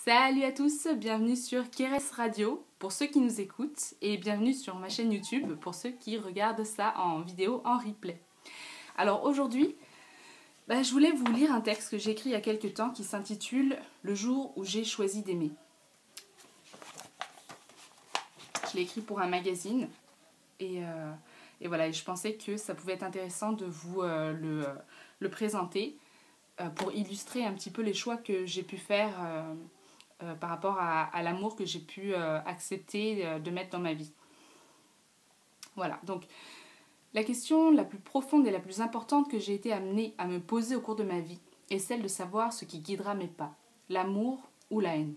Salut à tous, bienvenue sur Keres Radio pour ceux qui nous écoutent et bienvenue sur ma chaîne YouTube pour ceux qui regardent ça en vidéo en replay. Alors aujourd'hui, je voulais vous lire un texte que j'ai écrit il y a quelques temps qui s'intitule « Le jour où j'ai choisi d'aimer ». Je l'ai écrit pour un magazine et voilà, et je pensais que ça pouvait être intéressant de vous le présenter pour illustrer un petit peu les choix que j'ai pu faire par rapport à l'amour que j'ai pu accepter de mettre dans ma vie. Voilà, donc la question la plus profonde et la plus importante que j'ai été amenée à me poser au cours de ma vie est celle de savoir ce qui guidera mes pas, l'amour ou la haine.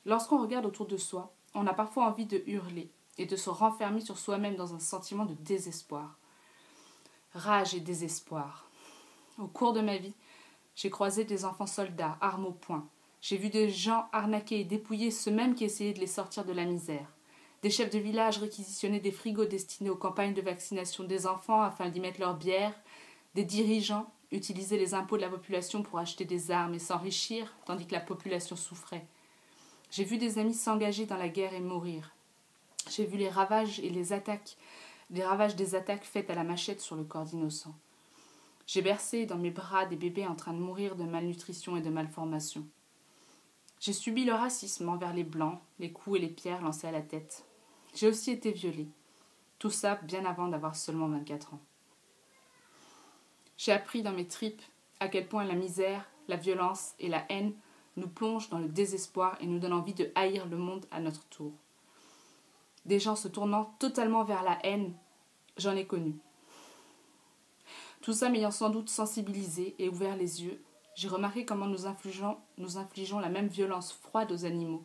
Lorsqu'on regarde autour de soi, on a parfois envie de hurler et de se renfermer sur soi-même dans un sentiment de désespoir. Rage et désespoir. Au cours de ma vie, j'ai croisé des enfants soldats, armes au poing. J'ai vu des gens arnaquer et dépouiller ceux mêmes qui essayaient de les sortir de la misère. Des chefs de village réquisitionner des frigos destinés aux campagnes de vaccination des enfants afin d'y mettre leur bière. Des dirigeants utiliser les impôts de la population pour acheter des armes et s'enrichir, tandis que la population souffrait. J'ai vu des amis s'engager dans la guerre et mourir. J'ai vu les ravages des attaques faites à la machette sur le corps d'innocents. J'ai bercé dans mes bras des bébés en train de mourir de malnutrition et de malformation. J'ai subi le racisme envers les blancs, les coups et les pierres lancés à la tête. J'ai aussi été violée. Tout ça bien avant d'avoir seulement 24 ans. J'ai appris dans mes tripes à quel point la misère, la violence et la haine nous plongent dans le désespoir et nous donnent envie de haïr le monde à notre tour. Des gens se tournant totalement vers la haine, j'en ai connu. Tout ça m'ayant sans doute sensibilisé et ouvert les yeux, j'ai remarqué comment nous infligeons la même violence froide aux animaux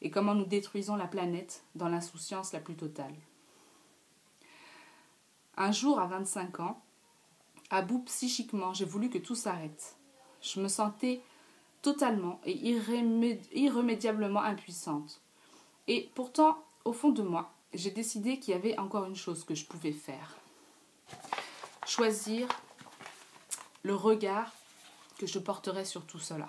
et comment nous détruisons la planète dans l'insouciance la plus totale. Un jour, à 25 ans, à bout psychiquement, j'ai voulu que tout s'arrête. Je me sentais totalement et irrémédiablement impuissante. Et pourtant, au fond de moi, j'ai décidé qu'il y avait encore une chose que je pouvais faire. Choisir le regard que je porterais sur tout cela.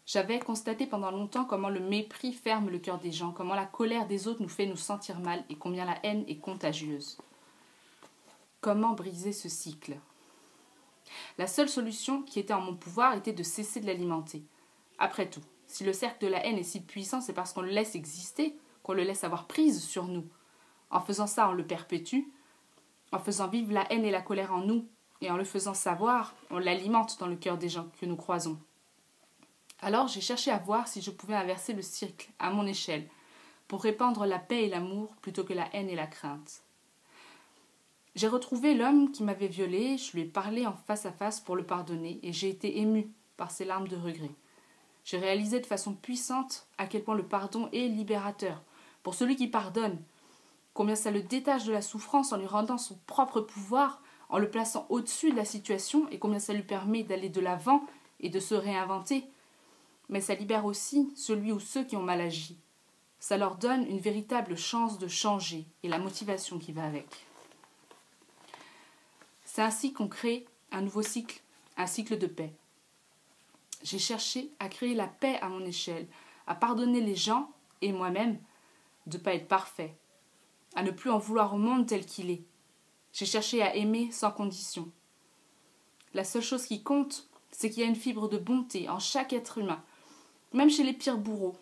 J'avais constaté pendant longtemps comment le mépris ferme le cœur des gens, comment la colère des autres nous fait nous sentir mal et combien la haine est contagieuse. Comment briser ce cycle ? La seule solution qui était en mon pouvoir était de cesser de l'alimenter. Après tout, si le cercle de la haine est si puissant, c'est parce qu'on le laisse exister, qu'on le laisse avoir prise sur nous. En faisant ça, on le perpétue. En faisant vivre la haine et la colère en nous, et en le faisant savoir, on l'alimente dans le cœur des gens que nous croisons. Alors j'ai cherché à voir si je pouvais inverser le cycle à mon échelle, pour répandre la paix et l'amour plutôt que la haine et la crainte. J'ai retrouvé l'homme qui m'avait violée, je lui ai parlé en face à face pour le pardonner, et j'ai été émue par ses larmes de regret. J'ai réalisé de façon puissante à quel point le pardon est libérateur. Pour celui qui pardonne, combien ça le détache de la souffrance en lui rendant son propre pouvoir, en le plaçant au-dessus de la situation, et combien ça lui permet d'aller de l'avant et de se réinventer. Mais ça libère aussi celui ou ceux qui ont mal agi. Ça leur donne une véritable chance de changer et la motivation qui va avec. C'est ainsi qu'on crée un nouveau cycle, un cycle de paix. J'ai cherché à créer la paix à mon échelle, à pardonner les gens et moi-même de ne pas être parfait, à ne plus en vouloir au monde tel qu'il est. J'ai cherché à aimer sans condition. La seule chose qui compte, c'est qu'il y a une fibre de bonté en chaque être humain, même chez les pires bourreaux.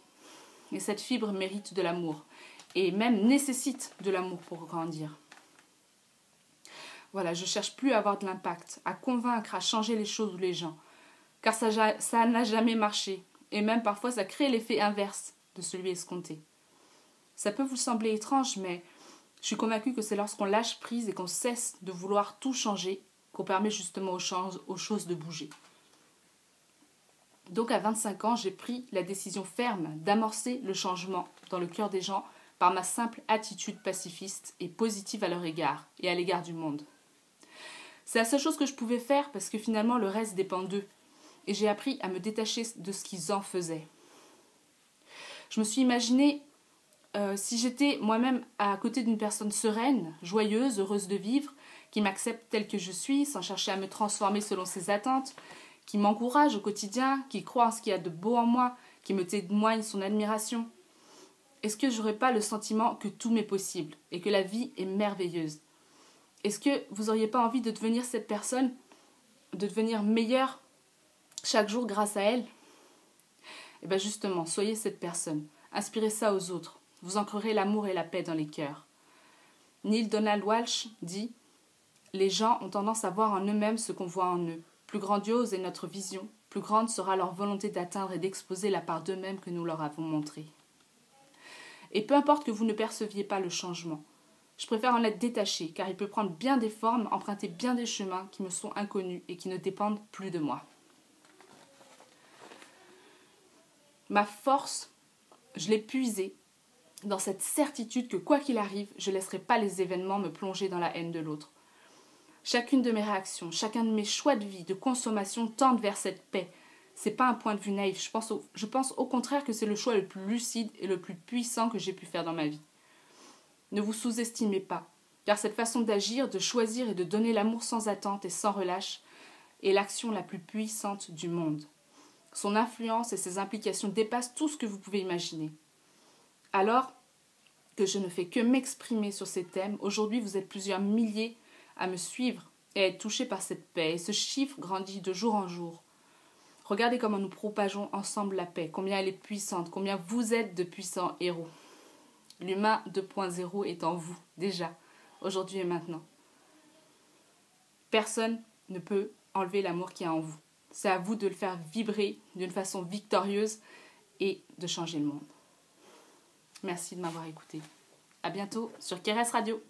Et cette fibre mérite de l'amour, et même nécessite de l'amour pour grandir. Voilà, je ne cherche plus à avoir de l'impact, à convaincre, à changer les choses ou les gens, car ça n'a jamais marché, et même parfois ça crée l'effet inverse de celui escompté. Ça peut vous sembler étrange, mais je suis convaincue que c'est lorsqu'on lâche prise et qu'on cesse de vouloir tout changer qu'on permet justement aux choses de bouger. Donc à 25 ans, j'ai pris la décision ferme d'amorcer le changement dans le cœur des gens par ma simple attitude pacifiste et positive à leur égard et à l'égard du monde. C'est la seule chose que je pouvais faire parce que finalement le reste dépend d'eux et j'ai appris à me détacher de ce qu'ils en faisaient. Je me suis imaginée si j'étais moi-même à côté d'une personne sereine, joyeuse, heureuse de vivre, qui m'accepte telle que je suis, sans chercher à me transformer selon ses attentes, qui m'encourage au quotidien, qui croit en ce qu'il y a de beau en moi, qui me témoigne son admiration? Est-ce que j'aurais pas le sentiment que tout m'est possible et que la vie est merveilleuse? Est-ce que vous n'auriez pas envie de devenir cette personne, de devenir meilleure chaque jour grâce à elle? Et bien justement, soyez cette personne. Inspirez ça aux autres. Vous ancrerez l'amour et la paix dans les cœurs. Neil Donald Walsh dit « Les gens ont tendance à voir en eux-mêmes ce qu'on voit en eux. Plus grandiose est notre vision, plus grande sera leur volonté d'atteindre et d'exposer la part d'eux-mêmes que nous leur avons montrée. » Et peu importe que vous ne perceviez pas le changement, je préfère en être détaché, car il peut prendre bien des formes, emprunter bien des chemins qui me sont inconnus et qui ne dépendent plus de moi. Ma force, je l'ai puisée dans cette certitude que quoi qu'il arrive, je ne laisserai pas les événements me plonger dans la haine de l'autre. Chacune de mes réactions, chacun de mes choix de vie, de consommation tendent vers cette paix. C'est pas un point de vue naïf, je pense au contraire que c'est le choix le plus lucide et le plus puissant que j'ai pu faire dans ma vie. Ne vous sous-estimez pas, car cette façon d'agir, de choisir et de donner l'amour sans attente et sans relâche est l'action la plus puissante du monde. Son influence et ses implications dépassent tout ce que vous pouvez imaginer. Alors que je ne fais que m'exprimer sur ces thèmes, aujourd'hui vous êtes plusieurs milliers à me suivre et à être touchés par cette paix, et ce chiffre grandit de jour en jour. Regardez comment nous propageons ensemble la paix, combien elle est puissante, combien vous êtes de puissants héros. L'humain 2.0 est en vous, déjà, aujourd'hui et maintenant. Personne ne peut enlever l'amour qui est en vous. C'est à vous de le faire vibrer d'une façon victorieuse et de changer le monde. Merci de m'avoir écouté. À bientôt sur Keres Radio.